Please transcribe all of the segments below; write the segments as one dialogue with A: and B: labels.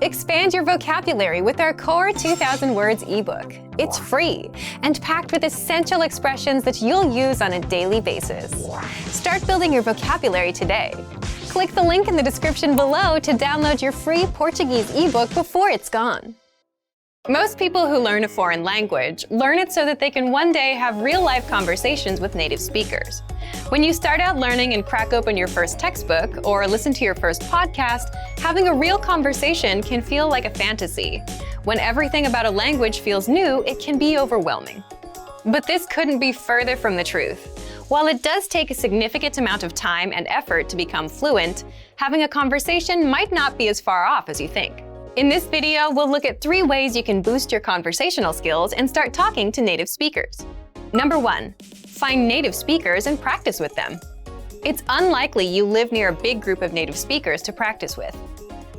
A: Expand your vocabulary with our Core 2000 Words ebook. It's free and packed with essential expressions that you'll use on a daily basis. Start building your vocabulary today. Click the link in the description below to download your free Portuguese ebook before it's gone. Most people who learn a foreign language learn it so that they can one day have real-life conversations with native speakers. When you start out learning and crack open your first textbook or listen to your first podcast, having a real conversation can feel like a fantasy. When everything about a language feels new, it can be overwhelming. But this couldn't be further from the truth. While it does take a significant amount of time and effort to become fluent, having a conversation might not be as far off as you think. In this video, we'll look at 3 ways you can boost your conversational skills and start talking to native speakers. Number 1. Find native speakers and practice with them. It's unlikely you live near a big group of native speakers to practice with.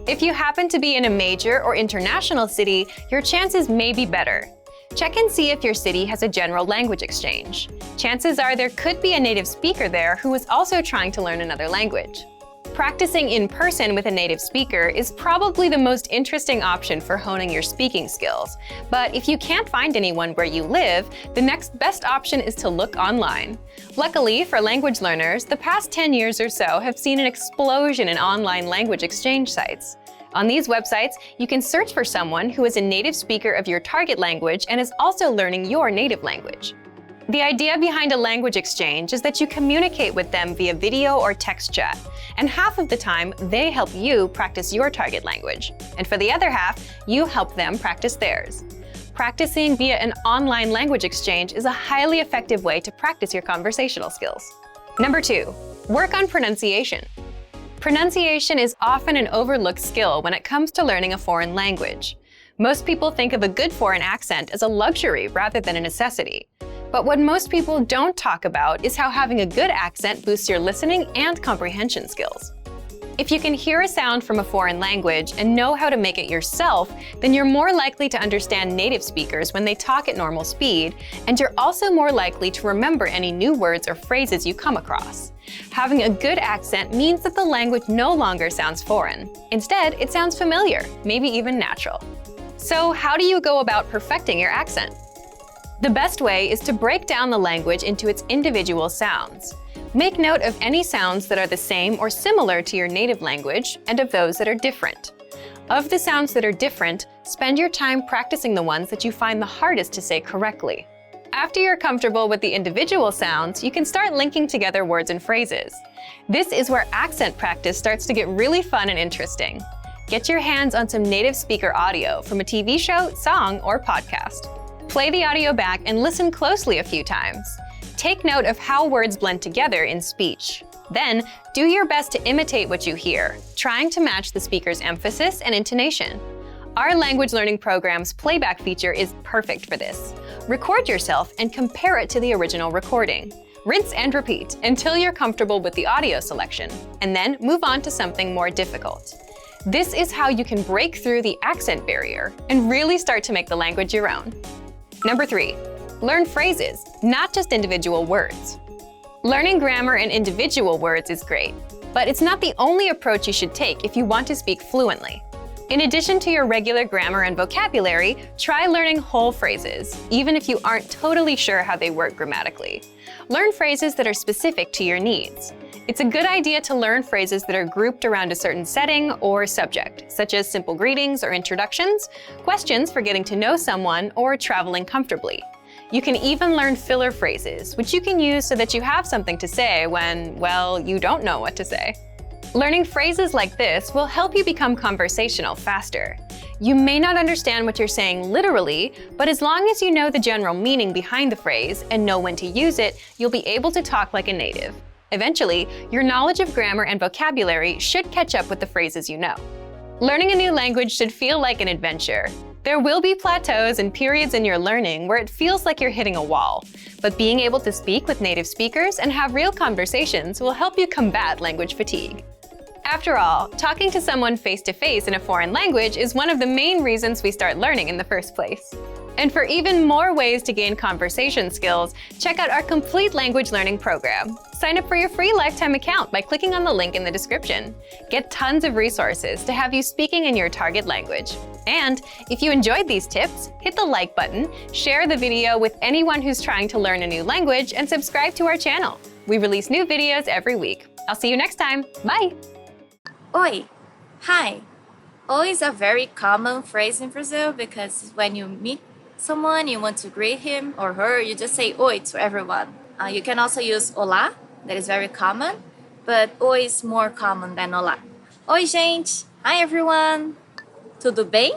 A: If you happen to be in a major or international city, your chances may be better. Check and see if your city has a general language exchange. Chances are there could be a native speaker there who is also trying to learn another language. Practicing in person with a native speaker is probably the most interesting option for honing your speaking skills. But if you can't find anyone where you live, the next best option is to look online. Luckily for language learners, the past 10 years or so have seen an explosion in online language exchange sites. On these websites, you can search for someone who is a native speaker of your target language and is also learning your native language. The idea behind a language exchange is that you communicate with them via video or text chat, and half of the time, they help you practice your target language, and for the other half, you help them practice theirs. Practicing via an online language exchange is a highly effective way to practice your conversational skills. Number 2. Work on pronunciation. Pronunciation is often an overlooked skill when it comes to learning a foreign language. Most people think of a good foreign accent as a luxury rather than a necessity. But what most people don't talk about is how having a good accent boosts your listening and comprehension skills. If you can hear a sound from a foreign language and know how to make it yourself, then you're more likely to understand native speakers when they talk at normal speed, and you're also more likely to remember any new words or phrases you come across. Having a good accent means that the language no longer sounds foreign. Instead, it sounds familiar, maybe even natural. So how do you go about perfecting your accent? The best way is to break down the language into its individual sounds. Make note of any sounds that are the same or similar to your native language and of those that are different. Of the sounds that are different, spend your time practicing the ones that you find the hardest to say correctly. After you're comfortable with the individual sounds, you can start linking together words and phrases. This is where accent practice starts to get really fun and interesting. Get your hands on some native speaker audio from a TV show, song, or podcast. Play the audio back and listen closely a few times. Take note of how words blend together in speech. Then, do your best to imitate what you hear, trying to match the speaker's emphasis and intonation. Our language learning program's playback feature is perfect for this. Record yourself and compare it to the original recording. Rinse and repeat until you're comfortable with the audio selection, and then move on to something more difficult. This is how you can break through the accent barrier and really start to make the language your own. Number 3. Learn phrases, not just individual words. Learning grammar and individual words is great, but it's not the only approach you should take if you want to speak fluently. In addition to your regular grammar and vocabulary, try learning whole phrases, even if you aren't totally sure how they work grammatically. Learn phrases that are specific to your needs. It's a good idea to learn phrases that are grouped around a certain setting or subject, such as simple greetings or introductions, questions for getting to know someone, or traveling comfortably. You can even learn filler phrases, which you can use so that you have something to say when, well, you don't know what to say. Learning phrases like this will help you become conversational faster. You may not understand what you're saying literally, but as long as you know the general meaning behind the phrase and know when to use it, you'll be able to talk like a native. Eventually, your knowledge of grammar and vocabulary should catch up with the phrases you know. Learning a new language should feel like an adventure. There will be plateaus and periods in your learning where it feels like you're hitting a wall, but being able to speak with native speakers and have real conversations will help you combat language fatigue. After all, talking to someone face-to-face in a foreign language is one of the main reasons we start learning in the first place. And for even more ways to gain conversation skills, check out our complete language learning program. Sign up for your free lifetime account by clicking on the link in the description. Get tons of resources to have you speaking in your target language. And if you enjoyed these tips, hit the like button, share the video with anyone who's trying to learn a new language, and subscribe to our channel. We release new videos every week. I'll see you next time. Bye!
B: Oi, hi. Oi is a very common phrase in Brazil because when you meet someone, you want to greet him or her, you just say oi to everyone. You can also use olá, that is very common, but oi is more common than olá. Oi, gente. Hi, everyone. Tudo bem?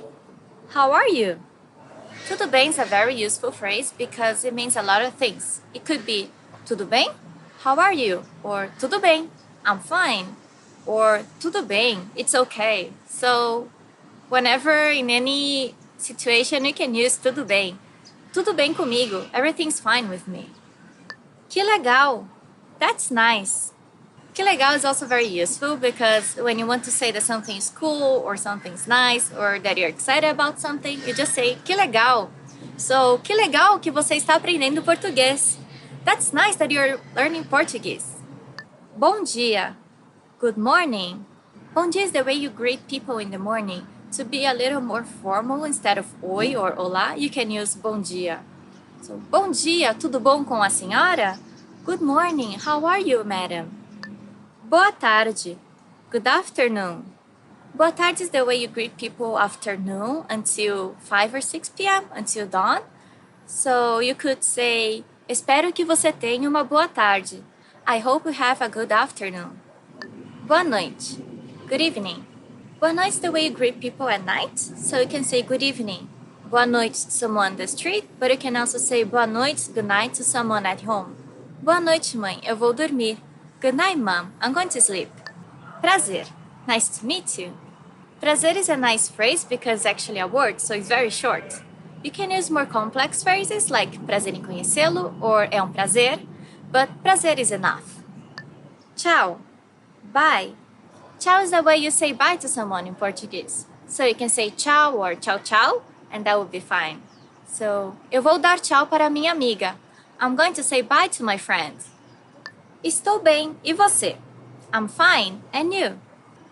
B: How are you? Tudo bem is a very useful phrase because it means a lot of things. It could be tudo bem? How are you? Or tudo bem? I'm fine. Or tudo bem, it's okay. So whenever in any situation you can use tudo bem. Tudo bem comigo, everything's fine with me. Que legal, that's nice. Que legal is also very useful because when you want to say that something is cool or something's nice or that you're excited about something, you just say que legal. So, que legal que você está aprendendo português. That's nice that you're learning Portuguese. Bom dia. Good morning. Bom dia is the way you greet people in the morning. To be a little more formal, instead of oi or olá, you can use bom dia. So, bom dia, tudo bom com a senhora? Good morning, how are you, madam? Boa tarde. Good afternoon. Boa tarde is the way you greet people afternoon until 5 or 6 p.m., until dawn. So, you could say, espero que você tenha uma boa tarde. I hope you have a good afternoon. Boa noite. Good evening. Boa noite is the way you greet people at night. So you can say good evening. Boa noite to someone on the street, but you can also say boa noite, good night to someone at home. Boa noite, mãe. Eu vou dormir. Good night, mom. I'm going to sleep. Prazer. Nice to meet you. Prazer is a nice phrase because it's actually a word, so it's very short. You can use more complex phrases like prazer em conhecê-lo or é um prazer, but prazer is enough. Tchau. Bye. Tchau is the way you say bye to someone in Portuguese. So you can say tchau or tchau tchau, and that would be fine. So, eu vou dar tchau para minha amiga. I'm going to say bye to my friend. Estou bem, e você? I'm fine, and you?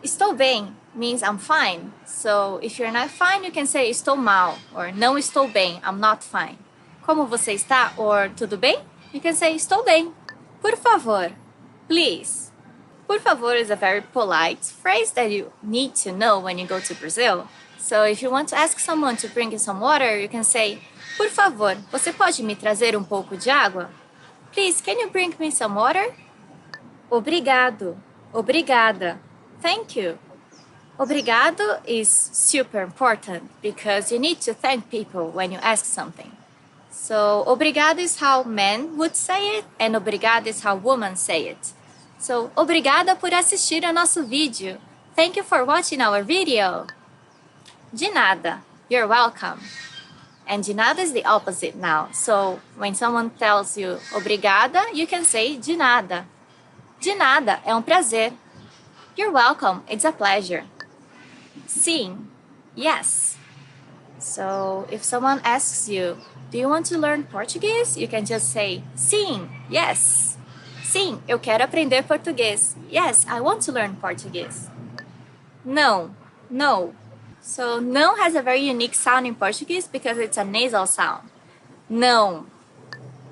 B: Estou bem means I'm fine. So, if you're not fine, you can say estou mal, or não estou bem, I'm not fine. Como você está, or tudo bem? You can say estou bem. Por favor, please. Por favor is a very polite phrase that you need to know when you go to Brazil. So if you want to ask someone to bring you some water, you can say, por favor, você pode me trazer pouco de água? Please, can you bring me some water? Obrigado. Obrigada. Thank you. Obrigado is super important because you need to thank people when you ask something. So, obrigado is how men would say it, and obrigado is how women say it. So, obrigada por assistir ao nosso vídeo. Thank you for watching our video. De nada. You're welcome. And de nada is the opposite now. So, when someone tells you obrigada, you can say de nada. De nada é prazer. You're welcome. It's a pleasure. Sim. Yes. So, if someone asks you, do you want to learn Portuguese? You can just say sim. Yes. Sim, eu quero aprender português. Yes, I want to learn Portuguese. Não, no. So, não has a very unique sound in Portuguese because it's a nasal sound. Não.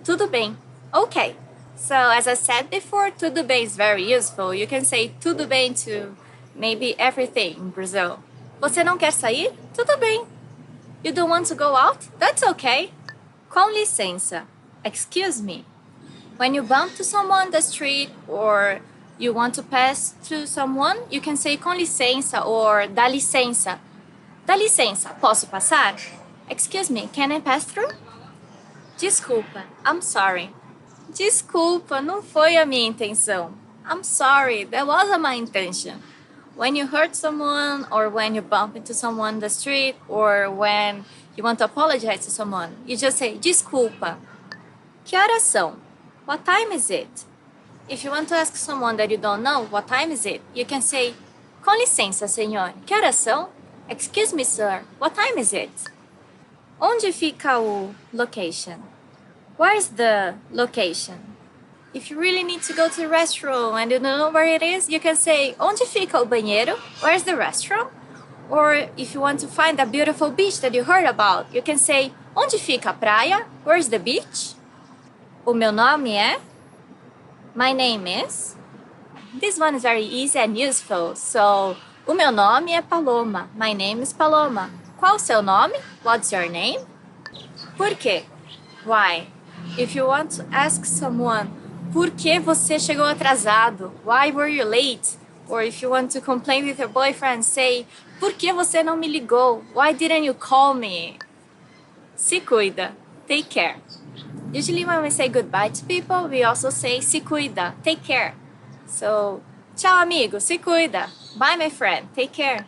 B: Tudo bem. Okay. So, as I said before, tudo bem is very useful. You can say tudo bem to maybe everything in Brazil. Você não quer sair? Tudo bem. You don't want to go out? That's okay. Com licença. Excuse me. When you bump to someone on the street or you want to pass through someone, you can say com licença or dá licença. Dá licença, posso passar? Excuse me, can I pass through? Desculpa, I'm sorry. Desculpa, não foi a minha intenção. I'm sorry, that wasn't my intention. When you hurt someone or when you bump into someone on the street or when you want to apologize to someone, you just say desculpa. Que horas são? What time is it? If you want to ask someone that you don't know, what time is it? You can say, com licença, senhor. Que horas são? Excuse me, sir. What time is it? Onde fica o location? Where's the location? If you really need to go to the restroom and you don't know where it is, you can say, onde fica o banheiro? Where's the restroom? Or if you want to find a beautiful beach that you heard about, you can say, onde fica a praia? Where's the beach? O meu nome é? My name is? This one is very easy and useful. So, o meu nome é Paloma. My name is Paloma. Qual o seu nome? What's your name? Por quê? Why? If you want to ask someone, por que você chegou atrasado? Why were you late? Or if you want to complain with your boyfriend, say, por que você não me ligou? Why didn't you call me? Se cuida. Take care. Usually when we say goodbye to people, we also say se cuida. Take care. So, tchau amigo, se cuida. Bye my friend, take care.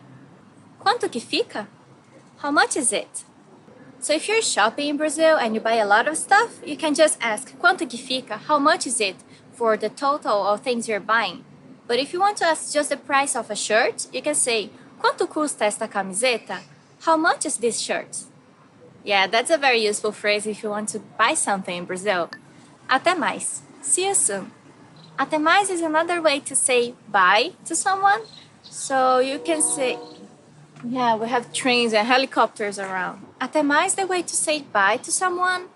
B: Quanto que fica? How much is it? So if you're shopping in Brazil and you buy a lot of stuff, you can just ask quanto que fica? How much is it for the total of things you're buying? But if you want to ask just the price of a shirt, you can say quanto custa esta camiseta? How much is this shirt? Yeah, that's a very useful phrase if you want to buy something in Brazil. Até mais. See you soon. Até mais is another way to say bye to someone. So you can say, yeah, we have trains and helicopters around. Até mais is the way to say bye to someone,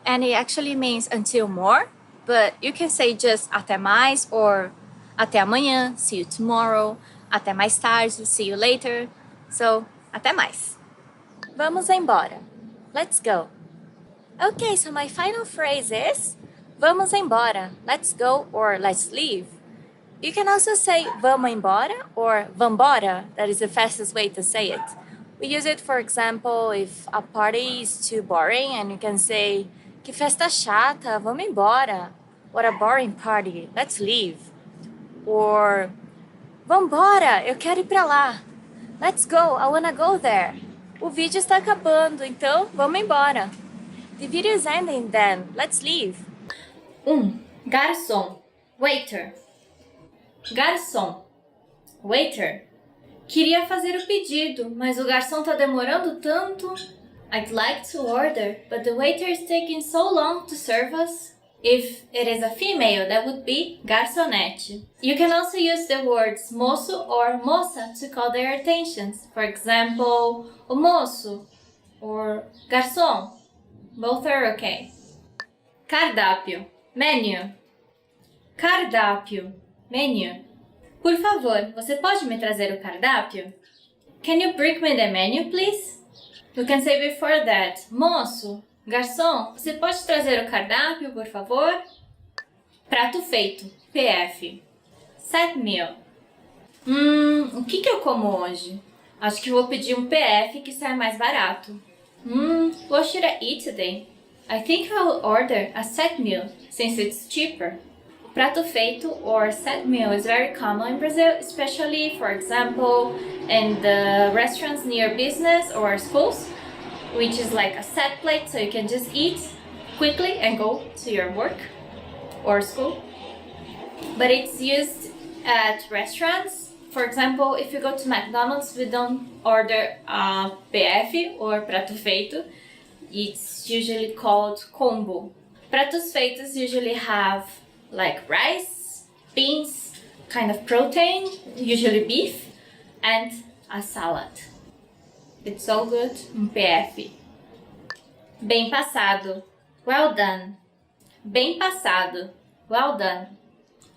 B: and it actually means until more. But you can say just até mais or até amanhã, see you tomorrow. Até mais tarde, see you later. So, até mais. Vamos embora. Let's go. Okay, so my final phrase is vamos embora. Let's go or let's leave. You can also say vamos embora or vambora. That is the fastest way to say it. We use it, for example, if a party is too boring and you can say que festa chata, vamos embora. What a boring party, let's leave. Or vambora, eu quero ir pra lá. Let's go, I wanna go there. O vídeo está acabando, então vamos embora. The video is ending then, let's leave.
C: Garçom, waiter. Garçom, waiter. Queria fazer o pedido, mas o garçom tá demorando tanto. I'd like to order, but the waiter is taking so long to serve us. If it is a female, that would be garçonete. You can also use the words moço or moça to call their attentions. For example, o moço or garçom. Both are okay. Cardápio, menu. Cardápio, menu. Por favor, você pode me trazer o cardápio? Can you bring me the menu, please? You can say before that, moço, garçom, você pode trazer o cardápio, por favor? Prato feito, PF. Set meal. O que eu como hoje? Acho que vou pedir um PF que sai mais barato. What should I eat today? I think I'll order a set meal, since it's cheaper. Prato feito or set meal is very common in Brazil, especially, for example, in the restaurants near business or schools, which is like a set plate, so you can just eat quickly and go to your work or school. But it's used at restaurants. For example, if you go to McDonald's, we don't order a PF or prato feito. It's usually called combo. Pratos feitos usually have like rice, beans, kind of protein, usually beef, and a salad. It's so good, PF. Bem passado, well done. Bem passado, well done.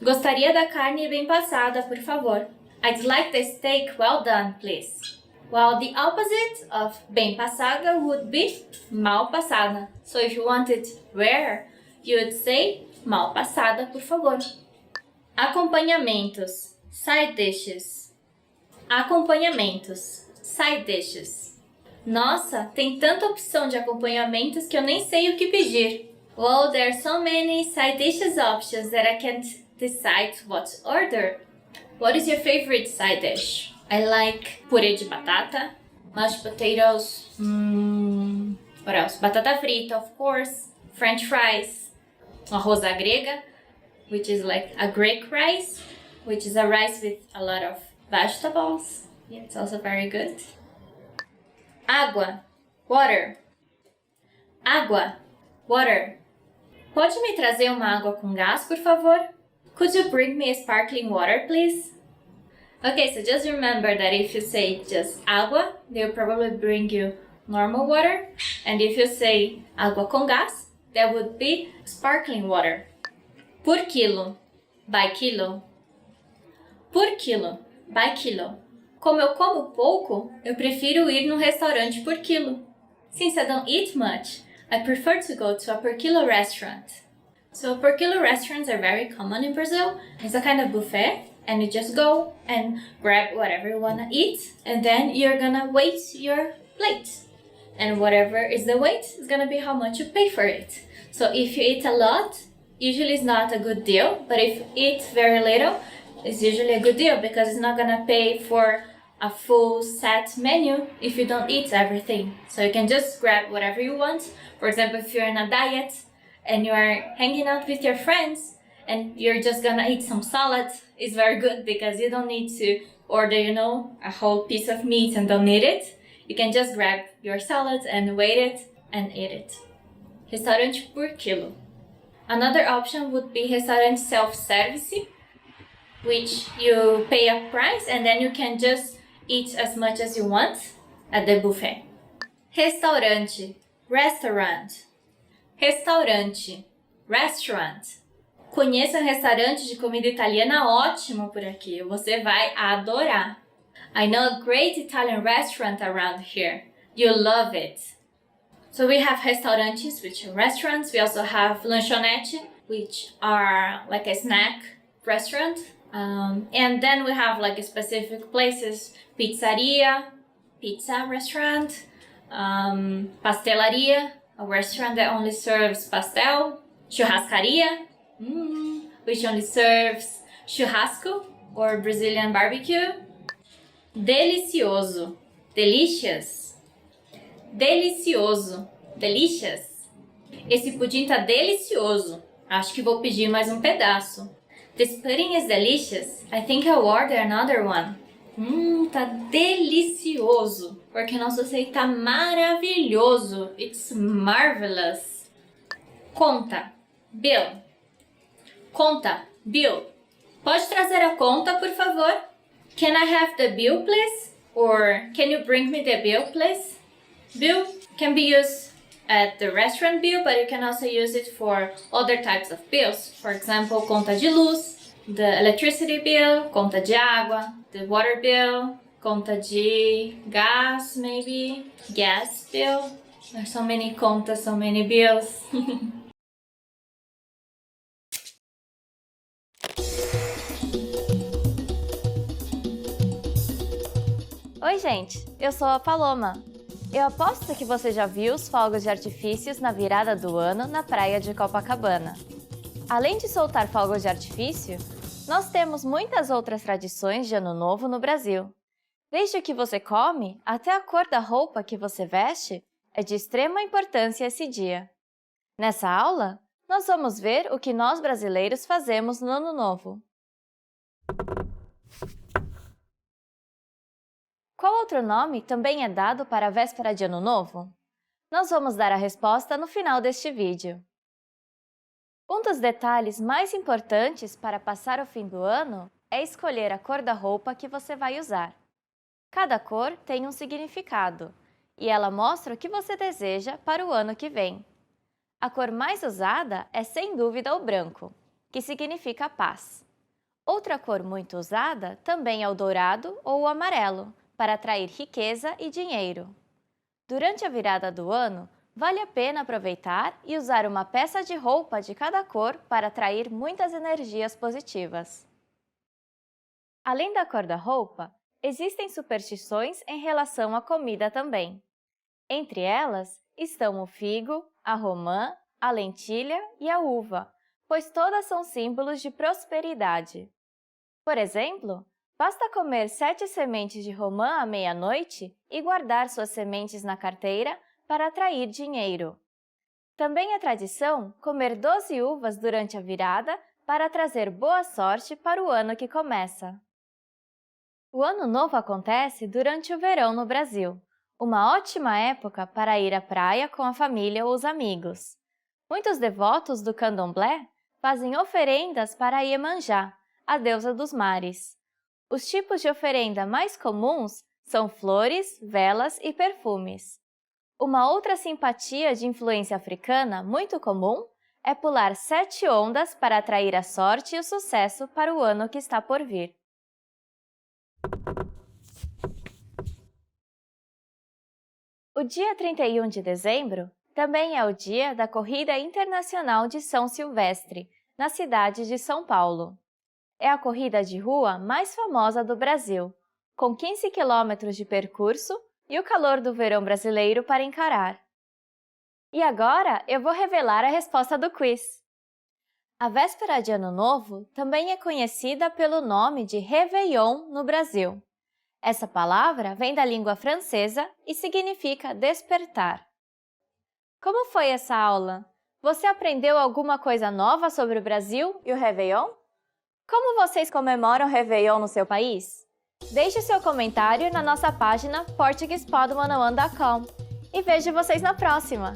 C: Gostaria da carne bem passada, por favor. I'd like the steak well done, please. While the opposite of bem passada would be mal passada. So if you want it rare, you would say mal passada, por favor. Acompanhamentos, side dishes. Acompanhamentos, side dishes. Nossa, tem tanta opção de acompanhamentos que eu nem sei o que pedir. Well, there are so many side dishes options that I can't decide what to order. What is your favorite side dish? I like purê de batata, mashed potatoes, what else? Batata frita, of course, French fries, arroz à grega, which is like a Greek rice, which is a rice with a lot of vegetables. Yeah, it's also very good. Água, water. Água, water. Pode me trazer uma água com gás, por favor? Could you bring me sparkling water, please? Okay, so just remember that if you say just agua, they'll probably bring you normal water. And if you say água com gás, that would be sparkling water. Por quilo, by kilo. Por quilo, by kilo. Como eu como pouco, eu prefiro ir num restaurante por quilo. Since I don't eat much, I prefer to go to a per kilo restaurant. So per kilo restaurants are very common in Brazil. It's a kind of buffet, and you just go and grab whatever you wanna eat, and then you're gonna weight your plate. And whatever is the weight is gonna be how much you pay for it. So if you eat a lot, usually it's not a good deal, but if you eat very little, it's usually a good deal because it's not gonna pay for a full set menu if you don't eat everything. So you can just grab whatever you want. For example, if you're on a diet and you are hanging out with your friends and you're just gonna eat some salad, it's very good because you don't need to order, a whole piece of meat and don't eat it. You can just grab your salad and weigh it and eat it. Restaurante por quilo. Another option would be restaurante self-service, which you pay a price and then you can just eat as much as you want at the buffet. Restaurante, restaurant. Restaurante, restaurant. Conheça um restaurante de comida italiana ótimo por aqui. Você vai adorar. I know a great Italian restaurant around here. You'll love it. So we have restaurantes, which are restaurants. We also have lanchonete, which are like a snack restaurant. And then we have like specific places, pizzeria, pizza restaurant, pastelaria, a restaurant that only serves pastel, churrascaria, which only serves churrasco or Brazilian barbecue. Delicioso, delicious. Delicioso, delicious. Esse pudim tá delicioso. Acho que vou pedir mais um pedaço. This pudding is delicious. I think I'll order another one. Tá delicioso. Porque nosso sei tá maravilhoso. It's marvelous. Conta, bill. Conta, bill. Pode trazer a conta, por favor? Can I have the bill, please? Or can you bring me the bill, please? Bill can be used at the restaurant bill, but you can also use it for other types of bills. For example, conta de luz, the electricity bill, conta de água, the water bill, conta de gas, maybe, gas bill. There's so many contas, so many bills.
B: Oi, gente! Eu sou a Paloma. Eu aposto que você já viu os fogos de artifícios na virada do ano na praia de Copacabana. Além de soltar fogos de artifício, nós temos muitas outras tradições de Ano Novo no Brasil. Desde o que você come até a cor da roupa que você veste é de extrema importância esse dia. Nessa aula, nós vamos ver o que nós brasileiros fazemos no Ano Novo. Qual outro nome também é dado para a véspera de Ano Novo? Nós vamos dar a resposta no final deste vídeo. Um dos detalhes mais importantes para passar o fim do ano é escolher a cor da roupa que você vai usar. Cada cor tem um significado, e ela mostra o que você deseja para o ano que vem. A cor mais usada é, sem dúvida, o branco, que significa paz. Outra cor muito usada também é o dourado ou o amarelo, para atrair riqueza e dinheiro. Durante a virada do ano, vale a pena aproveitar e usar uma peça de roupa de cada cor para atrair muitas energias positivas. Além da cor da roupa, existem superstições em relação à comida também. Entre elas estão o figo, a romã, a lentilha e a uva, pois todas são símbolos de prosperidade. Por exemplo, basta comer 7 sementes de romã à meia-noite e guardar suas sementes na carteira para atrair dinheiro. Também é tradição comer 12 uvas durante a virada para trazer boa sorte para o ano que começa. O Ano Novo acontece durante o verão no Brasil,
C: Uma ótima época para ir à praia com a família ou os amigos. Muitos devotos do candomblé fazem oferendas para Iemanjá, a deusa dos mares. Os tipos de oferenda mais comuns são flores, velas e perfumes. Uma outra simpatia de influência africana muito comum é pular 7 ondas para atrair a sorte e o sucesso para o ano que está por vir. O dia 31 de dezembro também é o dia da Corrida Internacional de São Silvestre, na cidade de São Paulo. É a corrida de rua mais famosa do Brasil, com 15 quilômetros de percurso e o calor do verão brasileiro para encarar. E agora eu vou revelar a resposta do quiz. A véspera de Ano Novo também é conhecida pelo nome de Réveillon no Brasil. Essa palavra vem da língua francesa e significa despertar. Como foi essa aula? Você aprendeu alguma coisa nova sobre o Brasil e o Réveillon? Como vocês comemoram o Réveillon no seu país? Deixe seu comentário na nossa página portuguesepod101.com e vejo vocês na próxima!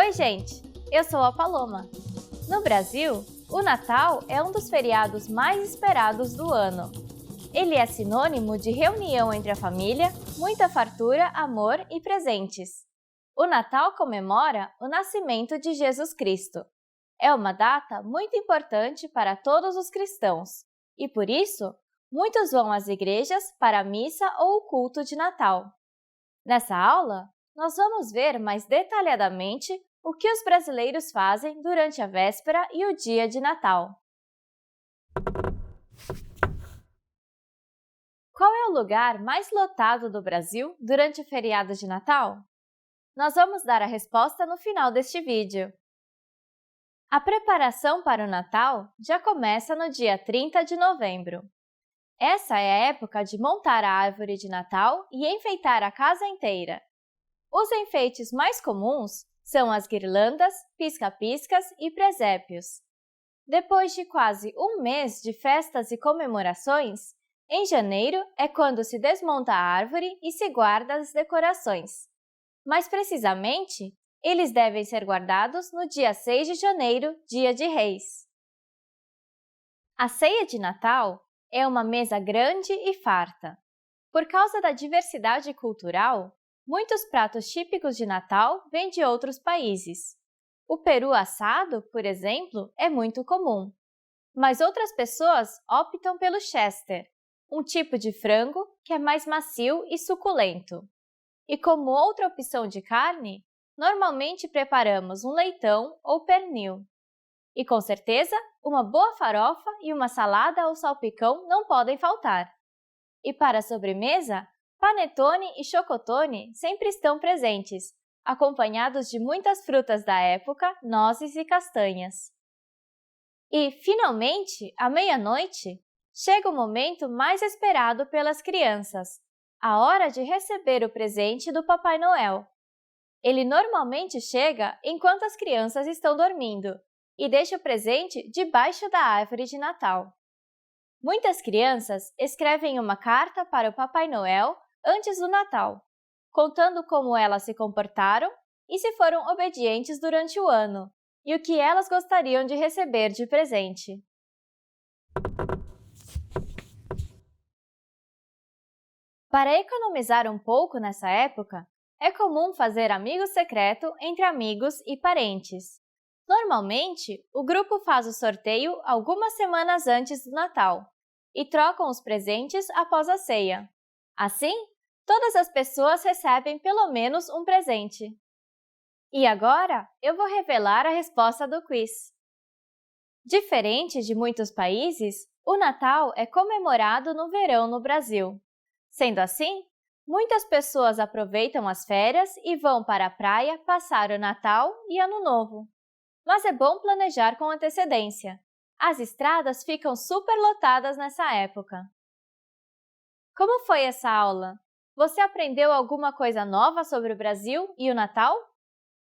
C: Oi, gente! Eu sou a Paloma. No Brasil, o Natal é um dos feriados mais esperados do ano. Ele é sinônimo de reunião entre a família, muita fartura, amor e presentes. O Natal comemora o nascimento de Jesus Cristo. É uma data muito importante para todos os cristãos e, por isso, muitos vão às igrejas para a missa ou o culto de Natal. Nessa aula, nós vamos ver mais detalhadamente o que os brasileiros fazem durante a véspera e o dia de Natal. Qual é o lugar mais lotado do Brasil durante o feriado de Natal? Nós vamos dar a resposta no final deste vídeo. A preparação para o Natal já começa no dia 30 de novembro. Essa é a época de montar a árvore de Natal e enfeitar a casa inteira. Os enfeites mais comuns são as guirlandas, pisca-piscas e presépios. Depois de quase um mês de festas e comemorações, em janeiro é quando se desmonta a árvore e se guarda as decorações. Mais precisamente, eles devem ser guardados no dia 6 de janeiro, dia de Reis. A ceia de Natal é uma mesa grande e farta. Por causa da diversidade cultural, muitos pratos típicos de Natal vêm de outros países. O peru assado, por exemplo, é muito comum. Mas outras pessoas optam pelo Chester, um tipo de frango que é mais macio e suculento. E como outra opção de carne, normalmente preparamos um leitão ou pernil. E com certeza, uma boa farofa e uma salada ou salpicão não podem faltar. E para a sobremesa, panetone e chocotone sempre estão presentes, acompanhados de muitas frutas da época, nozes e castanhas. E, finalmente, à meia-noite, chega o momento mais esperado pelas crianças, a hora de receber o presente do Papai Noel. Ele normalmente chega enquanto as crianças estão dormindo e deixa o presente debaixo da árvore de Natal. Muitas crianças escrevem uma carta para o Papai Noel antes do Natal, contando como elas se comportaram e se foram obedientes durante o ano, e o que elas gostariam de receber de presente. Para economizar um pouco nessa época, é comum fazer amigo secreto entre amigos e parentes. Normalmente, o grupo faz o sorteio algumas semanas antes do Natal e trocam os presentes após a ceia. Assim, todas as pessoas recebem pelo menos um presente. E agora, eu vou revelar a resposta do quiz. Diferente de muitos países, o Natal é comemorado no verão no Brasil. Sendo assim, muitas pessoas aproveitam as férias e vão para a praia passar o Natal e Ano Novo. Mas é bom planejar com antecedência. As estradas ficam super lotadas nessa época. Como foi essa aula? Você aprendeu alguma coisa nova sobre o Brasil e o Natal?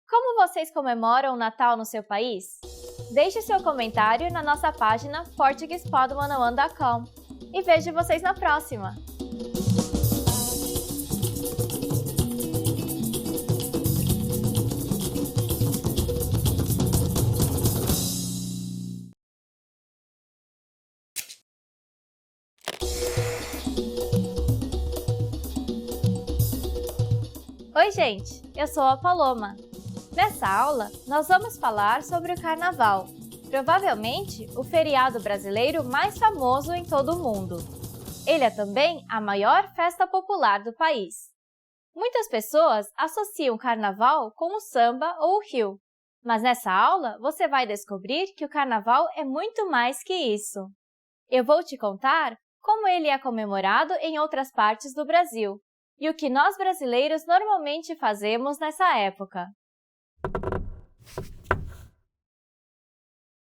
C: Como vocês comemoram o Natal no seu país? Deixe seu comentário na nossa página portuguesepod101.com e vejo vocês na próxima! Oi, gente! Eu sou a Paloma. Nessa aula, nós vamos falar sobre o Carnaval, provavelmente o feriado brasileiro mais famoso em todo o mundo. Ele é também a maior festa popular do país. Muitas pessoas associam o Carnaval com o samba ou o Rio, mas nessa aula você vai descobrir que o Carnaval é muito mais que isso. Eu vou te contar como ele é comemorado em outras partes do Brasil e o que nós brasileiros normalmente fazemos nessa época.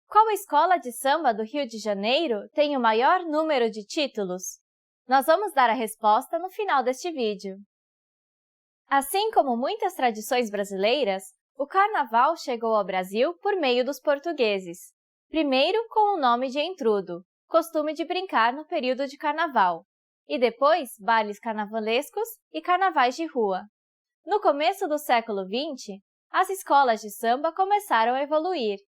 C: Qual escola de samba do Rio de Janeiro tem o maior número de títulos? Nós vamos dar a resposta no final deste vídeo. Assim como muitas tradições brasileiras, o Carnaval chegou ao Brasil por meio dos portugueses. Primeiro com o nome de entrudo, costume de brincar no período de Carnaval, e depois bailes carnavalescos e carnavais de rua. No começo do século XX, as escolas de samba começaram a evoluir.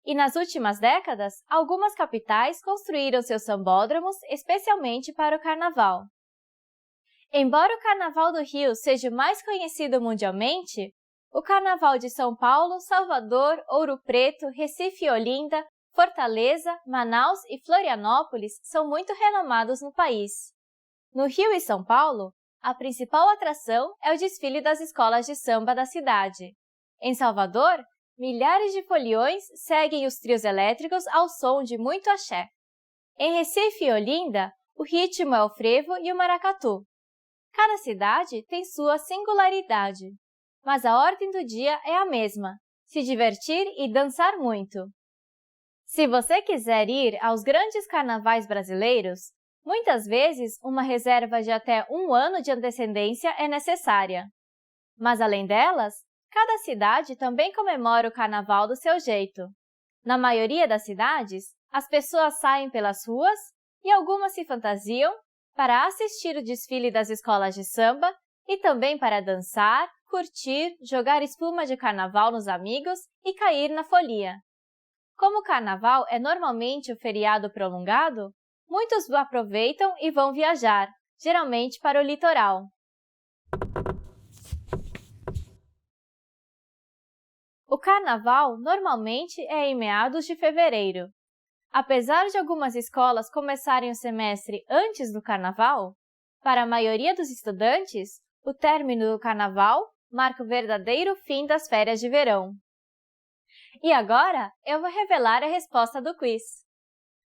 C: E nas últimas décadas, algumas capitais construíram seus sambódromos especialmente para o Carnaval. Embora o Carnaval do Rio seja o mais conhecido mundialmente, o Carnaval de São Paulo, Salvador, Ouro Preto, Recife e Olinda, Fortaleza, Manaus e Florianópolis são muito renomados no país. No Rio e São Paulo, a principal atração é o desfile das escolas de samba da cidade. Em Salvador, milhares de foliões seguem os trios elétricos ao som de muito axé. Em Recife e Olinda, o ritmo é o frevo e o maracatu. Cada cidade tem sua singularidade, mas a ordem do dia é a mesma: se divertir e dançar muito. Se você quiser ir aos grandes carnavais brasileiros, muitas vezes uma reserva de até 1 ano de antecedência é necessária. Mas além delas, cada cidade também comemora o Carnaval do seu jeito. Na maioria das cidades, as pessoas saem pelas ruas e algumas se fantasiam para assistir o desfile das escolas de samba e também para dançar, curtir, jogar espuma de carnaval nos amigos e cair na folia. Como o Carnaval é normalmente um feriado prolongado, muitos aproveitam e vão viajar, geralmente para o litoral. O Carnaval normalmente é em meados de fevereiro. Apesar de algumas escolas começarem o semestre antes do Carnaval, para a maioria dos estudantes, o término do Carnaval marca o verdadeiro fim das férias de verão. E agora, eu vou revelar a resposta do quiz.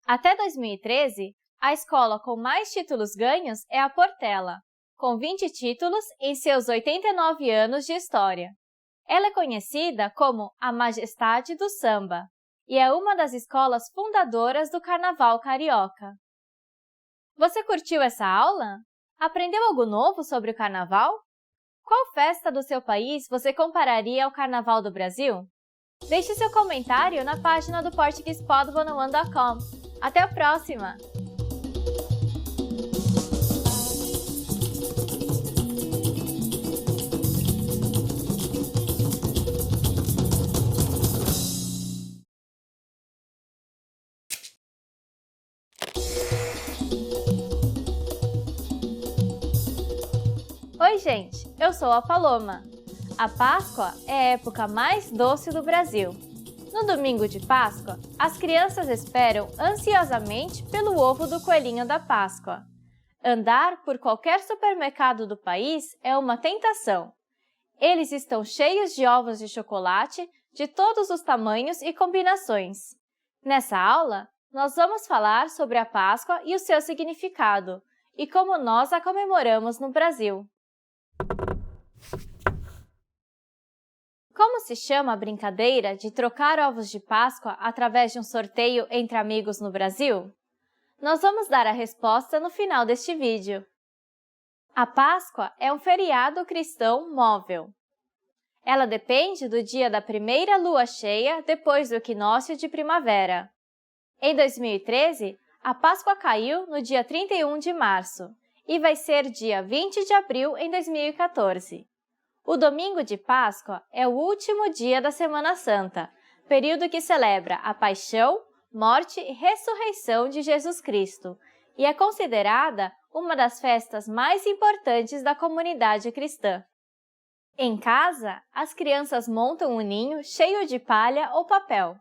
C: Até 2013, a escola com mais títulos ganhos é a Portela, com 20 títulos em seus 89 anos de história. Ela é conhecida como a Majestade do Samba e é uma das escolas fundadoras do Carnaval carioca. Você curtiu essa aula? Aprendeu algo novo sobre o Carnaval? Qual festa do seu país você compararia ao Carnaval do Brasil? Deixe seu comentário na página do portuguesepod101.com. Até a próxima! Oi, gente! Eu sou a Paloma. A Páscoa é a época mais doce do Brasil. No domingo de Páscoa, as crianças esperam ansiosamente pelo ovo do coelhinho da Páscoa. Andar por qualquer supermercado do país é uma tentação. Eles estão cheios de ovos de chocolate de todos os tamanhos e combinações. Nessa aula, nós vamos falar sobre a Páscoa e o seu significado, e como nós a comemoramos no Brasil. Como se chama a brincadeira de trocar ovos de Páscoa através de um sorteio entre amigos no Brasil? Nós vamos dar a resposta no final deste vídeo. A Páscoa é um feriado cristão móvel. Ela depende do dia da primeira lua cheia depois do equinócio de primavera. Em 2013, a Páscoa caiu no dia 31 de março e vai ser dia 20 de abril em 2014. O domingo de Páscoa é o último dia da Semana Santa, período que celebra a paixão, morte e ressurreição de Jesus Cristo, e é considerada uma das festas mais importantes da comunidade cristã. Em casa, as crianças montam um ninho cheio de palha ou papel.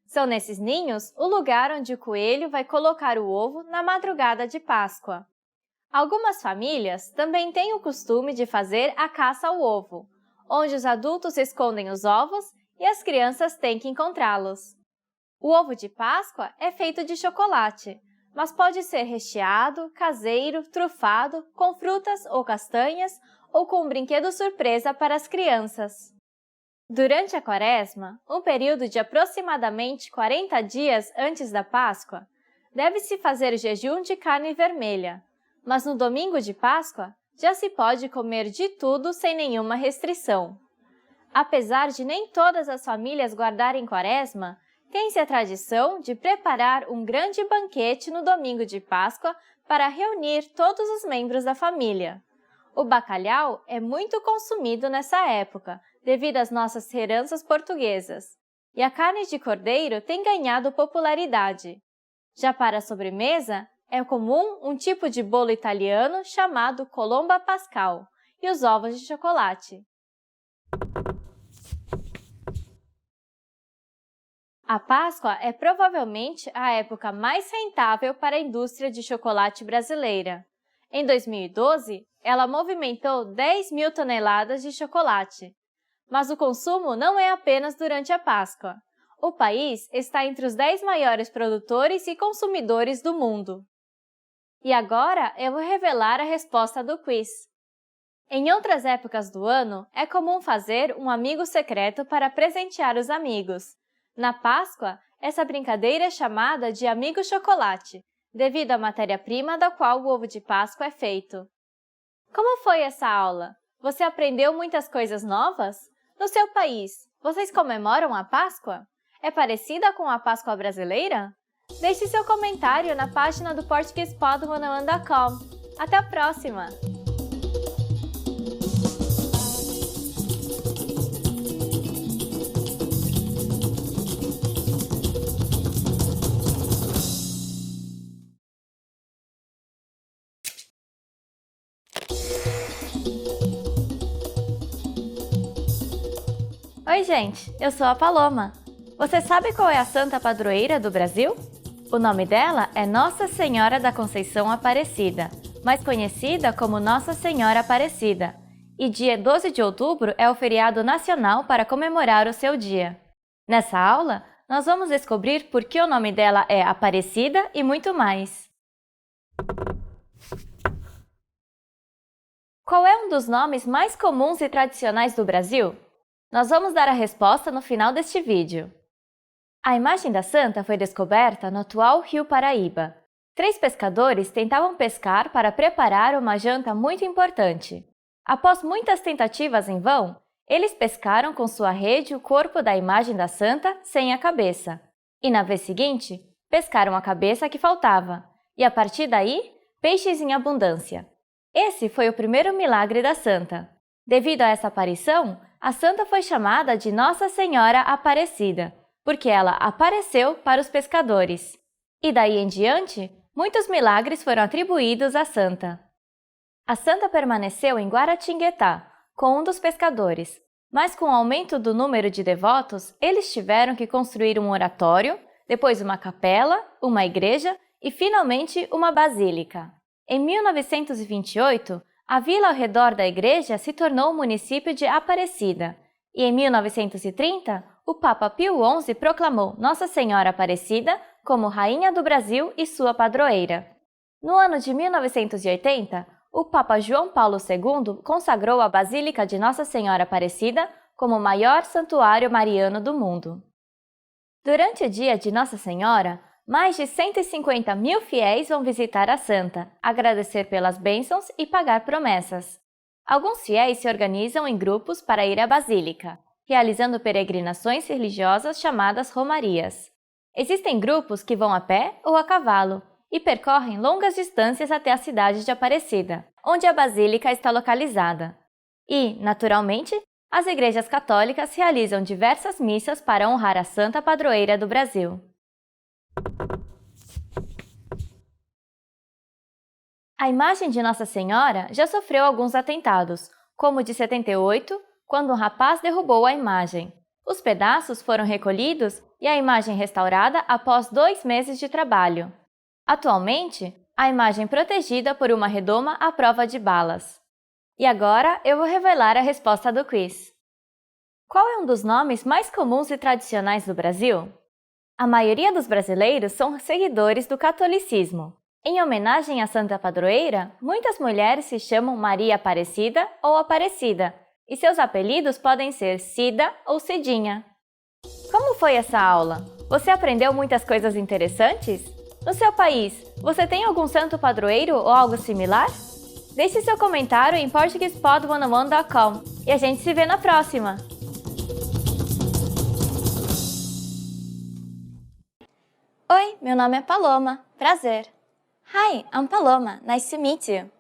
C: São nesses ninhos o lugar onde o coelho vai colocar o ovo na madrugada de Páscoa. Algumas famílias também têm o costume de fazer a caça ao ovo, onde os adultos escondem os ovos e as crianças têm que encontrá-los. O ovo de Páscoa é feito de chocolate, mas pode ser recheado, caseiro, trufado, com frutas ou castanhas ou com um brinquedo surpresa para as crianças. Durante a Quaresma, um período de aproximadamente 40 dias antes da Páscoa, deve-se fazer jejum de carne vermelha, mas no domingo de Páscoa já se pode comer de tudo sem nenhuma restrição. Apesar de nem todas as famílias guardarem Quaresma, tem-se a tradição de preparar um grande banquete no domingo de Páscoa para reunir todos os membros da família. O bacalhau é muito consumido nessa época, devido às nossas heranças portuguesas, e a carne de cordeiro tem ganhado popularidade. Já para a sobremesa, é comum um tipo de bolo italiano chamado colomba pascal e os ovos de chocolate. A Páscoa é provavelmente a época mais rentável para a indústria de chocolate brasileira. Em 2012, ela movimentou 10 mil toneladas de chocolate. Mas o consumo não é apenas durante a Páscoa. O país está entre os 10 maiores produtores e consumidores do mundo. E agora eu vou revelar a resposta do quiz. Em outras épocas do ano, é comum fazer um amigo secreto para presentear os amigos. Na Páscoa, essa brincadeira é chamada de amigo chocolate, devido à matéria-prima da qual o ovo de Páscoa é feito. Como foi essa aula? Você aprendeu muitas coisas novas? No seu país, vocês comemoram a Páscoa? É parecida com a Páscoa brasileira? Deixe seu comentário na página do portuguesepod101.com. Até a próxima! Oi, gente! Eu sou a Paloma. Você sabe qual é a santa padroeira do Brasil? O nome dela é Nossa Senhora da Conceição Aparecida, mais conhecida como Nossa Senhora Aparecida, e dia 12 de outubro é o feriado nacional para comemorar o seu dia. Nessa aula, nós vamos descobrir por que o nome dela é Aparecida e muito mais. Qual é um dos nomes mais comuns e tradicionais do Brasil? Nós vamos dar a resposta no final deste vídeo. A imagem da santa foi descoberta no atual Rio Paraíba. 3 pescadores tentavam pescar para preparar uma janta muito importante. Após muitas tentativas em vão, eles pescaram com sua rede o corpo da imagem da santa sem a cabeça. E na vez seguinte, pescaram a cabeça que faltava. E a partir daí, peixes em abundância. Esse foi o primeiro milagre da santa. Devido a essa aparição, a santa foi chamada de Nossa Senhora Aparecida, porque ela apareceu para os pescadores. E daí em diante, muitos milagres foram atribuídos à santa. A santa permaneceu em Guaratinguetá, com um dos pescadores, mas com o aumento do número de devotos, eles tiveram que construir um oratório, depois uma capela, uma igreja e finalmente uma basílica. Em 1928, a vila ao redor da igreja se tornou o município de Aparecida, e em 1930, o Papa Pio XI proclamou Nossa Senhora Aparecida como Rainha do Brasil e sua padroeira. No ano de 1980, o Papa João Paulo II consagrou a Basílica de Nossa Senhora Aparecida como o maior santuário mariano do mundo. Durante o dia de Nossa Senhora, mais de 150 mil fiéis vão visitar a santa, agradecer pelas bênçãos e pagar promessas. Alguns fiéis se organizam em grupos para ir à basílica, realizando peregrinações religiosas chamadas romarias. Existem grupos que vão a pé ou a cavalo e percorrem longas distâncias até a cidade de Aparecida, onde a basílica está localizada. E, naturalmente, as igrejas católicas realizam diversas missas para honrar a Santa Padroeira do Brasil. A imagem de Nossa Senhora já sofreu alguns atentados, como o de 78, quando um rapaz derrubou a imagem. Os pedaços foram recolhidos e a imagem restaurada após 2 meses de trabalho. Atualmente, a imagem protegida por uma redoma à prova de balas. E agora eu vou revelar a resposta do quiz. Qual é um dos nomes mais comuns e tradicionais do Brasil? A maioria dos brasileiros são seguidores do catolicismo. Em homenagem à Santa Padroeira, muitas mulheres se chamam Maria Aparecida ou Aparecida, e seus apelidos podem ser Cida ou Cidinha. Como foi essa aula? Você aprendeu muitas coisas interessantes? No seu país, você tem algum santo padroeiro ou algo similar? Deixe seu comentário em portuguesepod101.com e a gente se vê na próxima!
D: Oi, meu nome é Paloma. Prazer. Hi, I'm Paloma. Nice to meet you.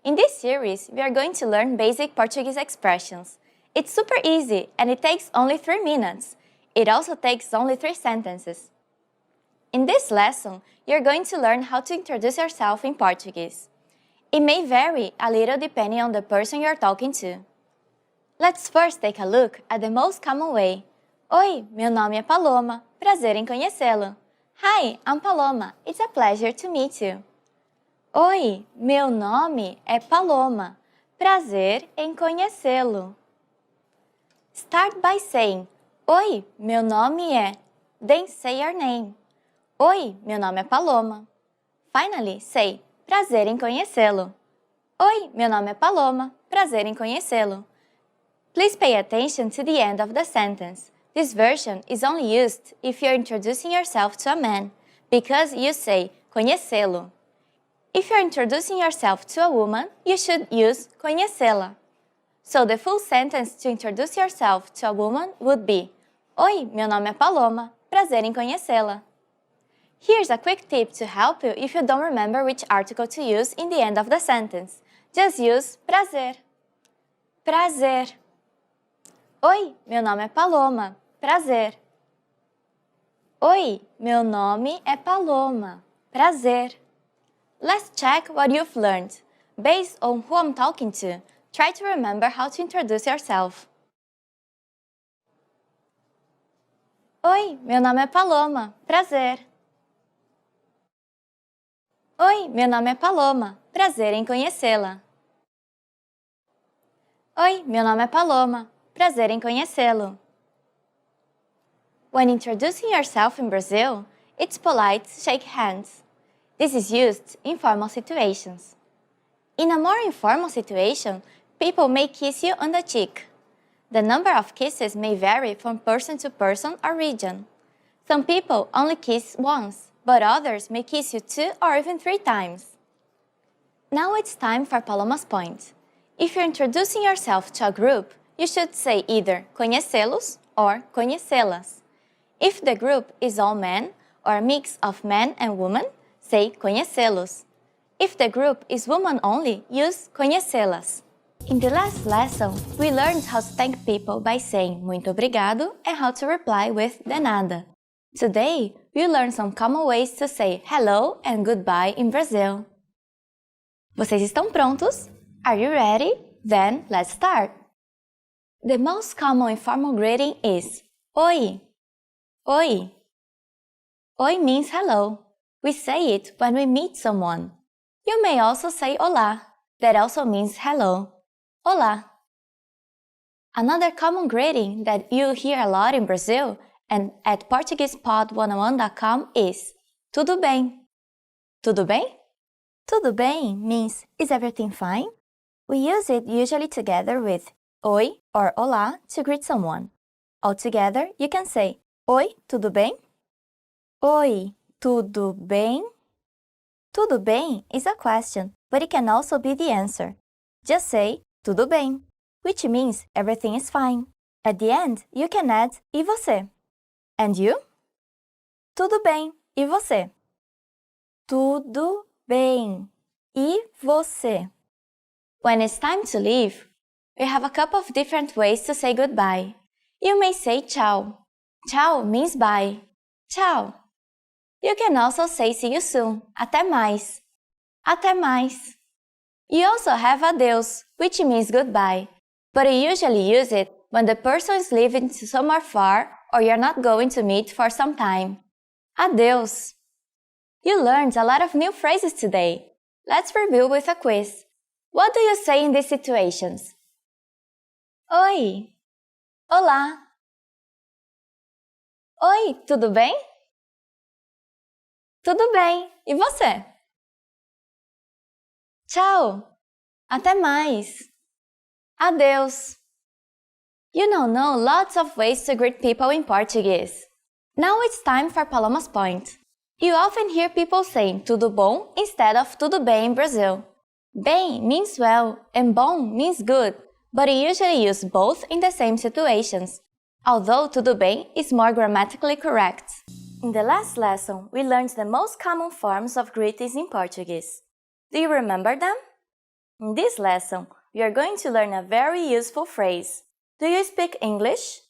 D: In this series, we are going to learn basic Portuguese expressions. It's super easy and it takes only 3 minutes. It also takes only 3 sentences. In this lesson, you're going to learn how to introduce yourself in Portuguese. It may vary a little depending on the person you're talking to. Let's first take a look at the most common way. Oi, meu nome é Paloma. Prazer em conhecê-lo. Hi, I'm Paloma. It's a pleasure to meet you. Oi, meu nome é Paloma. Prazer em conhecê-lo. Start by saying, Oi, meu nome é. Then say your name. Oi, meu nome é Paloma. Finally, say, prazer em conhecê-lo. Oi, meu nome é Paloma. Prazer em conhecê-lo. Please pay attention to the end of the sentence. This version is only used if you're introducing yourself to a man, because you say conhecê-lo. If you're introducing yourself to a woman, you should use conhecê-la. So the full sentence to introduce yourself to a woman would be Oi, meu nome é Paloma. Prazer em conhecê-la. Here's a quick tip to help you if you don't remember which article to use in the end of the sentence. Just use prazer. Prazer. Oi, meu nome é Paloma. Prazer. Oi, meu nome é Paloma. Prazer. Let's check what you've learned. Based on who I'm talking to, try to remember how to introduce yourself. Oi, meu nome é Paloma. Prazer. Oi, meu nome é Paloma. Prazer em conhecê-la. Oi, meu nome é Paloma. Prazer em conhecê-lo. When introducing yourself in Brazil, it's polite to shake hands. This is used in formal situations. In a more informal situation, people may kiss you on the cheek. The number of kisses may vary from person to person or region. Some people only kiss once, but others may kiss you 2 or even 3 times. Now it's time for Paloma's point. If you're introducing yourself to a group, you should say either conhecê-los or conhecê-las. If the group is all men or a mix of men and women, say conhecê-los. If the group is woman only, use conhecê-las. In the last lesson, we learned how to thank people by saying muito obrigado and how to reply with de nada. Today, we'll learn some common ways to say hello and goodbye in Brazil. Vocês estão prontos? Are you ready? Then let's start. The most common informal greeting is Oi. Oi. Oi means hello. We say it when we meet someone. You may also say Olá. That also means hello. Olá. Another common greeting that you hear a lot in Brazil and at PortuguesePod101.com is Tudo bem? Tudo bem? Tudo bem means is everything fine? We use it usually together with Oi or Olá to greet someone. Altogether, you can say Oi, tudo bem? Oi, Tudo bem? Tudo bem is a question, but it can also be the answer. Just say tudo bem, which means everything is fine. At the end, you can add e você. And you? Tudo bem, e você? Tudo bem, e você? When it's time to leave, we have a couple of different ways to say goodbye. You may say tchau. Tchau means bye. Tchau. You can also say see you soon. Até mais. Até mais. You also have adeus, which means goodbye, but you usually use it when the person is leaving to somewhere far or you're not going to meet for some time. Adeus. You learned a lot of new phrases today. Let's review with a quiz. What do you say in these situations? Oi. Olá. Oi, tudo bem? Tudo bem. E você? Tchau. Até mais. Adeus. You now know lots of ways to greet people in Portuguese. Now it's time for Paloma's point. You often hear people saying tudo bom instead of tudo bem in Brazil. Bem means well and bom means good, but you usually use both in the same situations, although tudo bem is more grammatically correct. In the last lesson, we learned the most common forms of greetings in Portuguese. Do you remember them? In this lesson, we are going to learn a very useful phrase. Do you speak English?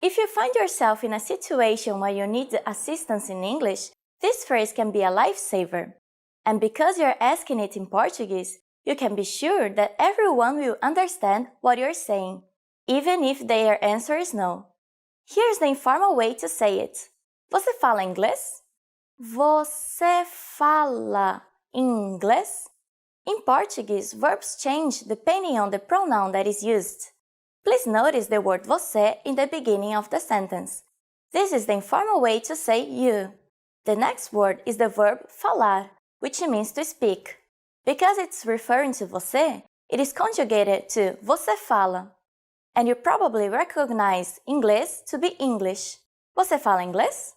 D: If you find yourself in a situation where you need assistance in English, this phrase can be a lifesaver. And because you're asking it in Portuguese, you can be sure that everyone will understand what you're saying, even if their answer is no. Here's the informal way to say it. Você fala inglês? Você fala inglês? In Portuguese, verbs change depending on the pronoun that is used. Please notice the word você in the beginning of the sentence. This is the informal way to say you. The next word is the verb falar, which means to speak. Because it's referring to você, it is conjugated to você fala. And you probably recognize inglês to be English. Você fala inglês?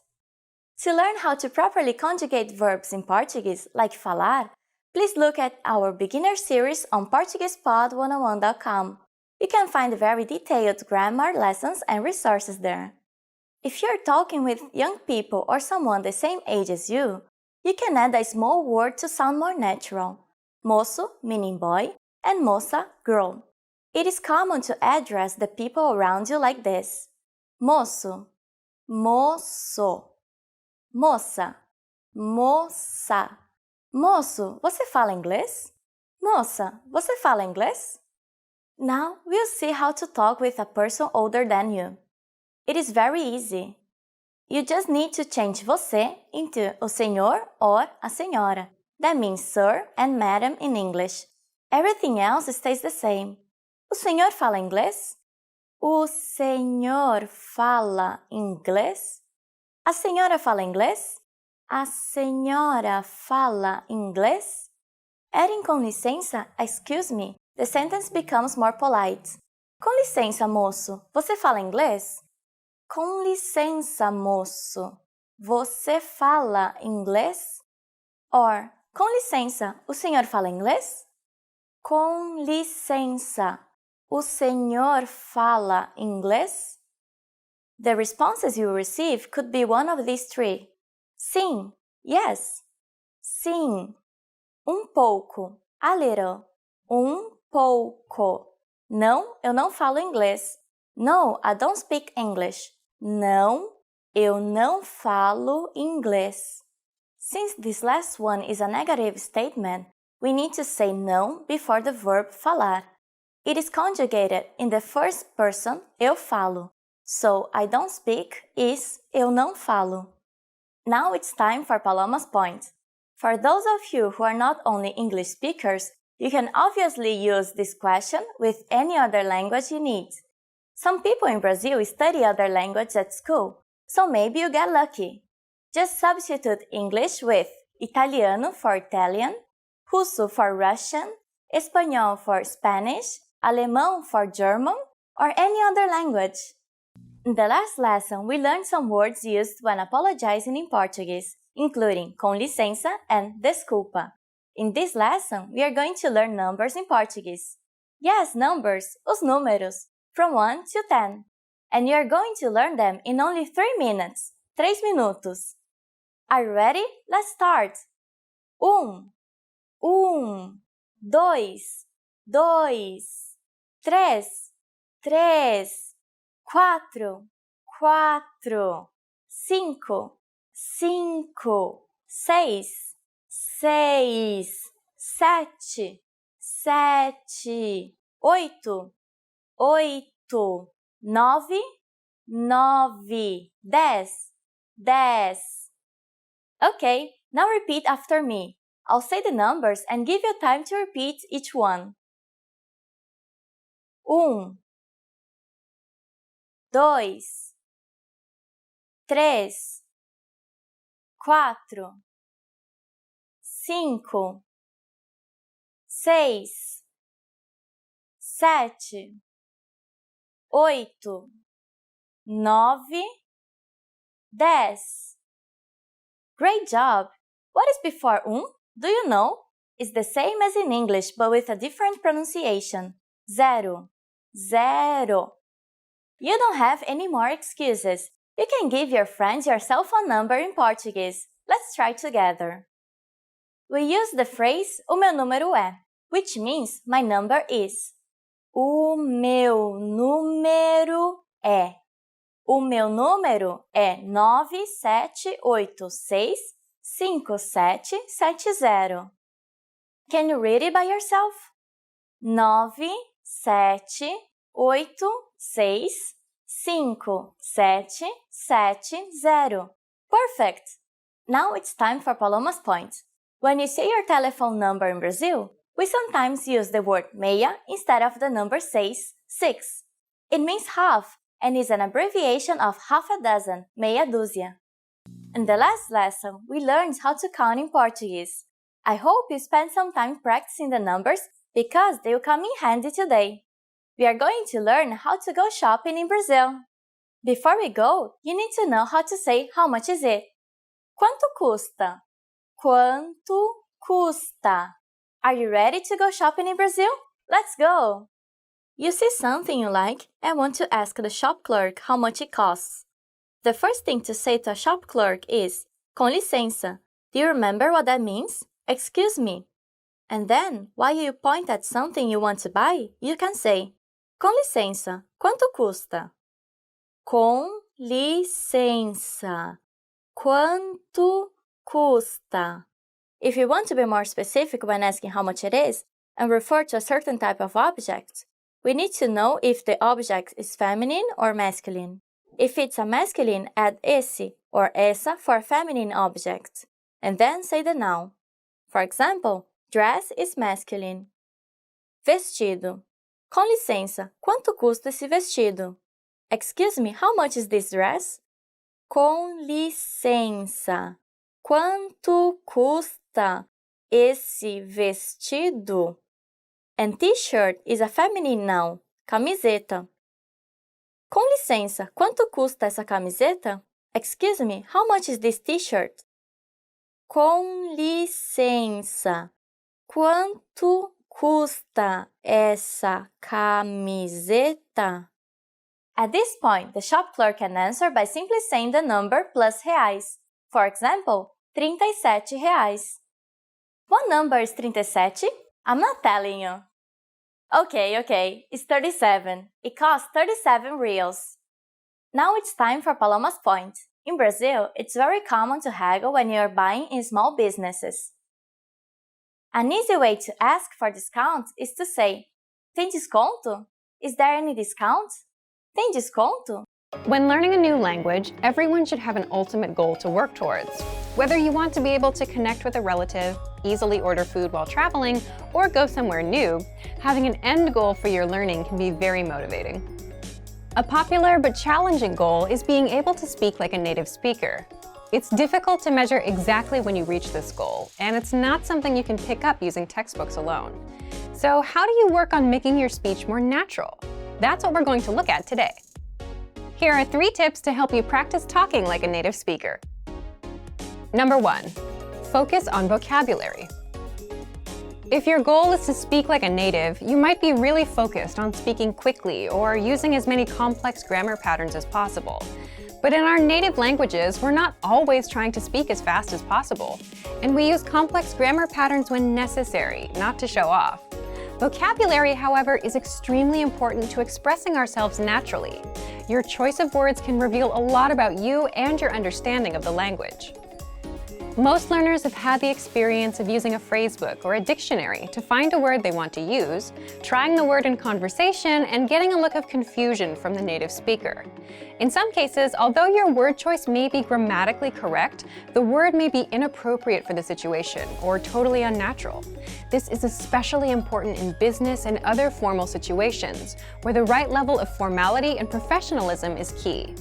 D: To learn how to properly conjugate verbs in Portuguese, like falar, please look at our beginner series on PortuguesePod101.com. You can find very detailed grammar lessons and resources there. If you're talking with young people or someone the same age as you can add a small word to sound more natural. Moço, meaning boy, and moça, girl. It is common to address the people around you like this. Moço, moço. Moça, moça. Moço, você fala inglês? Moça, você fala inglês? Now we'll see how to talk with a person older than you. It is very easy. You just need to change você into o senhor or a senhora. That means sir and madam in English. Everything else stays the same. O senhor fala inglês? O senhor fala inglês? A senhora fala inglês? A senhora fala inglês? Adding com licença, excuse me, the sentence becomes more polite. Com licença, moço, você fala inglês? Com licença, moço, você fala inglês? Or, com licença, o senhor fala inglês? Com licença, o senhor fala inglês? The responses you receive could be one of these three. Sim, yes. Sim. Pouco, a little. Pouco. Não, eu não falo inglês. No, I don't speak English. Não, eu não falo inglês. Since this last one is a negative statement, we need to say não before the verb falar. It is conjugated in the first person, eu falo. So, I don't speak is eu não falo. Now it's time for Paloma's point. For those of you who are not only English speakers, you can obviously use this question with any other language you need. Some people in Brazil study other languages at school, so maybe you get lucky. Just substitute English with Italiano for Italian, Russo for Russian, Espanhol for Spanish, Alemão for German, or any other language. In the last lesson, we learned some words used when apologizing in Portuguese. including com licença and desculpa. In this lesson, we are going to learn numbers in Portuguese. Yes, numbers, os números, from 1 to 10. And you are going to learn them in only 3 minutes. 3 minutos. Are you ready? Let's start. 1, 2, 2, 3, 4, 5, 6, 7, 8, 9, 10. Okay, now repeat after me. I'll say the numbers and give you time to repeat each one. 1, 2, 3, 4, 5, 6, 7, 8, 9, 10. Great job! What is before Do you know? It's the same as in English, but with a different pronunciation. Zero. Zero. You don't have any more excuses. You can give your friends your cell phone number in Portuguese. Let's try together. We use the phrase o meu número é, which means my number is. O meu número é. O meu número é 978657770. Can you read it by yourself? 978657770. Perfect! Now it's time for Paloma's point. When you say your telephone number in Brazil, we sometimes use the word meia instead of the number 6. It means half and is an abbreviation of half a dozen, meia dúzia. In the last lesson, we learned how to count in Portuguese. I hope you spent some time practicing the numbers because they will come in handy today. We are going to learn how to go shopping in Brazil. Before we go, you need to know how to say how much is it. Quanto custa? Quanto custa? Are you ready to go shopping in Brazil? Let's go! You see something you like and want to ask the shop clerk how much it costs. The first thing to say to a shop clerk is com licença. Do you remember what that means? Excuse me. And then, while you point at something you want to buy, you can say com licença, quanto custa? Com licença, quanto custa? If you want to be more specific when asking how much it is and refer to a certain type of object, we need to know if the object is feminine or masculine. If it's a masculine, add esse or essa for a feminine object, and then say the noun. For example, dress is masculine. Vestido. Com licença, quanto custa esse vestido? Excuse me, how much is this dress? Com licença, quanto custa esse vestido? And t-shirt is a feminine noun, camiseta. Com licença, quanto custa essa camiseta? Excuse me, how much is this t-shirt? Com licença, quanto custa essa camiseta? At this point, the shop clerk can answer by simply saying the number plus reais. For example, 37 reais. What number is 37? I'm not telling you. Okay, it's 37. It costs 37 reals. Now it's time for Paloma's point. In Brazil, it's very common to haggle when you are buying in small businesses. An easy way to ask for discount is to say, tem desconto? Is there any discount? Tem desconto?
A: When learning a new language, everyone should have an ultimate goal to work towards. Whether you want to be able to connect with a relative, easily order food while traveling, or go somewhere new, having an end goal for your learning can be very motivating. A popular but challenging goal is being able to speak like a native speaker. It's difficult to measure exactly when you reach this goal, and it's not something you can pick up using textbooks alone. So how do you work on making your speech more natural? That's what we're going to look at today. Here are 3 tips to help you practice talking like a native speaker. Number 1. Focus on vocabulary. If your goal is to speak like a native, you might be really focused on speaking quickly or using as many complex grammar patterns as possible. But in our native languages, we're not always trying to speak as fast as possible, and we use complex grammar patterns when necessary, not to show off. Vocabulary, however, is extremely important to expressing ourselves naturally. Your choice of words can reveal a lot about you and your understanding of the language. Most learners have had the experience of using a phrasebook or a dictionary to find a word they want to use, trying the word in conversation, and getting a look of confusion from the native speaker. In some cases, although your word choice may be grammatically correct, the word may be inappropriate for the situation or totally unnatural. This is especially important in business and other formal situations, where the right level of formality and professionalism is key.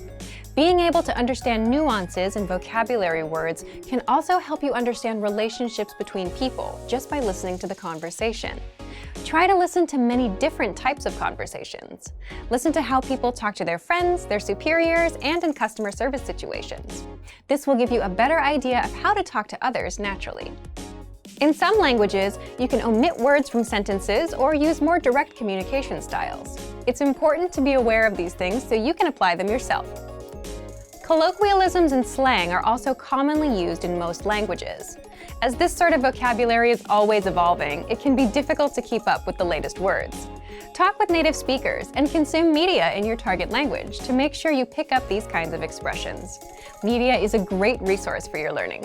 A: Being able to understand nuances in vocabulary words can also help you understand relationships between people just by listening to the conversation. Try to listen to many different types of conversations. Listen to how people talk to their friends, their superiors, and in customer service situations. This will give you a better idea of how to talk to others naturally. In some languages, you can omit words from sentences or use more direct communication styles. It's important to be aware of these things so you can apply them yourself. Colloquialisms and slang are also commonly used in most languages. As this sort of vocabulary is always evolving, it can be difficult to keep up with the latest words. Talk with native speakers and consume media in your target language to make sure you pick up these kinds of expressions. Media is a great resource for your learning.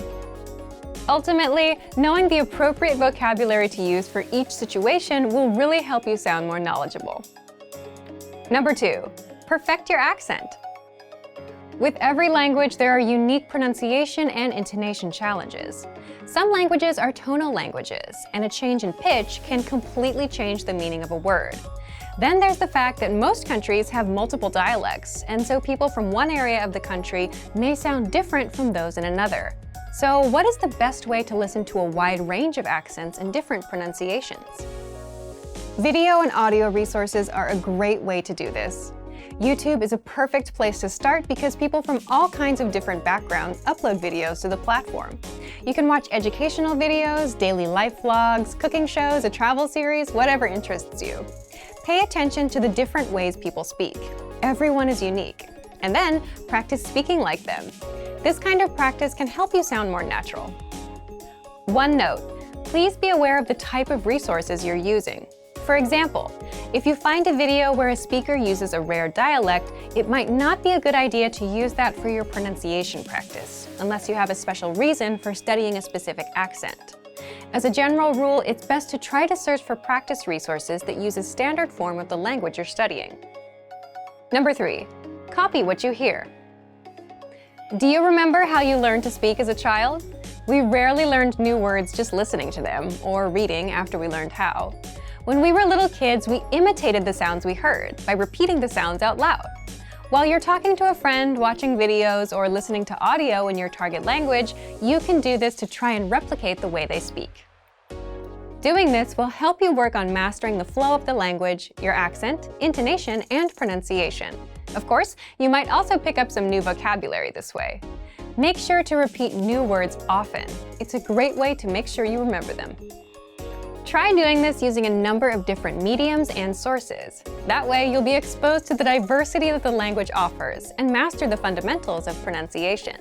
A: Ultimately, knowing the appropriate vocabulary to use for each situation will really help you sound more knowledgeable. Number 2, perfect your accent. With every language, there are unique pronunciation and intonation challenges. Some languages are tonal languages, and a change in pitch can completely change the meaning of a word. Then there's the fact that most countries have multiple dialects, and so people from one area of the country may sound different from those in another. So what is the best way to listen to a wide range of accents and different pronunciations? Video and audio resources are a great way to do this. YouTube is a perfect place to start because people from all kinds of different backgrounds upload videos to the platform. You can watch educational videos, daily life vlogs, cooking shows, a travel series, whatever interests you. Pay attention to the different ways people speak. Everyone is unique. And then practice speaking like them. This kind of practice can help you sound more natural. One note, please be aware of the type of resources you're using. For example, if you find a video where a speaker uses a rare dialect, it might not be a good idea to use that for your pronunciation practice, unless you have a special reason for studying a specific accent. As a general rule, it's best to try to search for practice resources that use a standard form of the language you're studying. Number 3, copy what you hear. Do you remember how you learned to speak as a child? We rarely learned new words just listening to them, or reading after we learned how. When we were little kids, we imitated the sounds we heard by repeating the sounds out loud. While you're talking to a friend, watching videos, or listening to audio in your target language, you can do this to try and replicate the way they speak. Doing this will help you work on mastering the flow of the language, your accent, intonation, and pronunciation. Of course, you might also pick up some new vocabulary this way. Make sure to repeat new words often. It's a great way to make sure you remember them. Try doing this using a number of different mediums and sources. That way, you'll be exposed to the diversity that the language offers and master the fundamentals of pronunciation.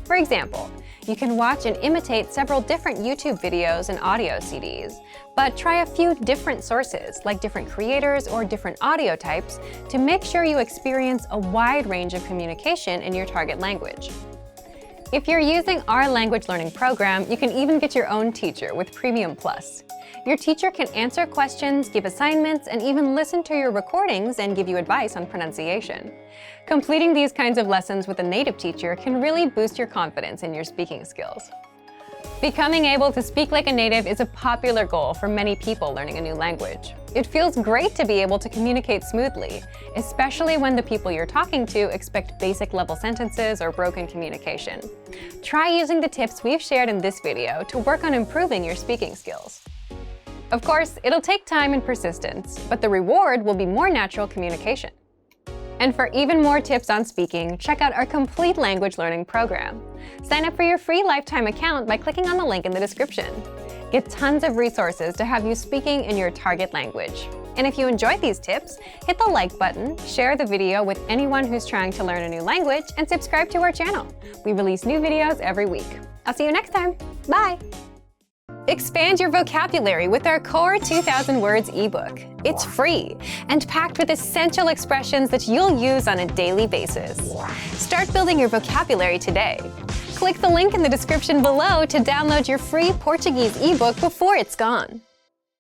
A: For example, you can watch and imitate several different YouTube videos and audio CDs, but try a few different sources, like different creators or different audio types, to make sure you experience a wide range of communication in your target language. If you're using our language learning program, you can even get your own teacher with Premium Plus. Your teacher can answer questions, give assignments, and even listen to your recordings and give you advice on pronunciation. Completing these kinds of lessons with a native teacher can really boost your confidence in your speaking skills. Becoming able to speak like a native is a popular goal for many people learning a new language. It feels great to be able to communicate smoothly, especially when the people you're talking to expect basic level sentences or broken communication. Try using the tips we've shared in this video to work on improving your speaking skills. Of course, it'll take time and persistence, but the reward will be more natural communication. And for even more tips on speaking, check out our complete language learning program. Sign up for your free lifetime account by clicking on the link in the description. Get tons of resources to have you speaking in your target language. And if you enjoyed these tips, hit the like button, share the video with anyone who's trying to learn a new language, and subscribe to our channel. We release new videos every week. I'll see you next time. Bye! Expand your vocabulary with our Core 2000 Words ebook. It's free and packed with essential expressions that you'll use on a daily basis. Start building your vocabulary today. Click the link in the description below to download your free Portuguese ebook before it's gone.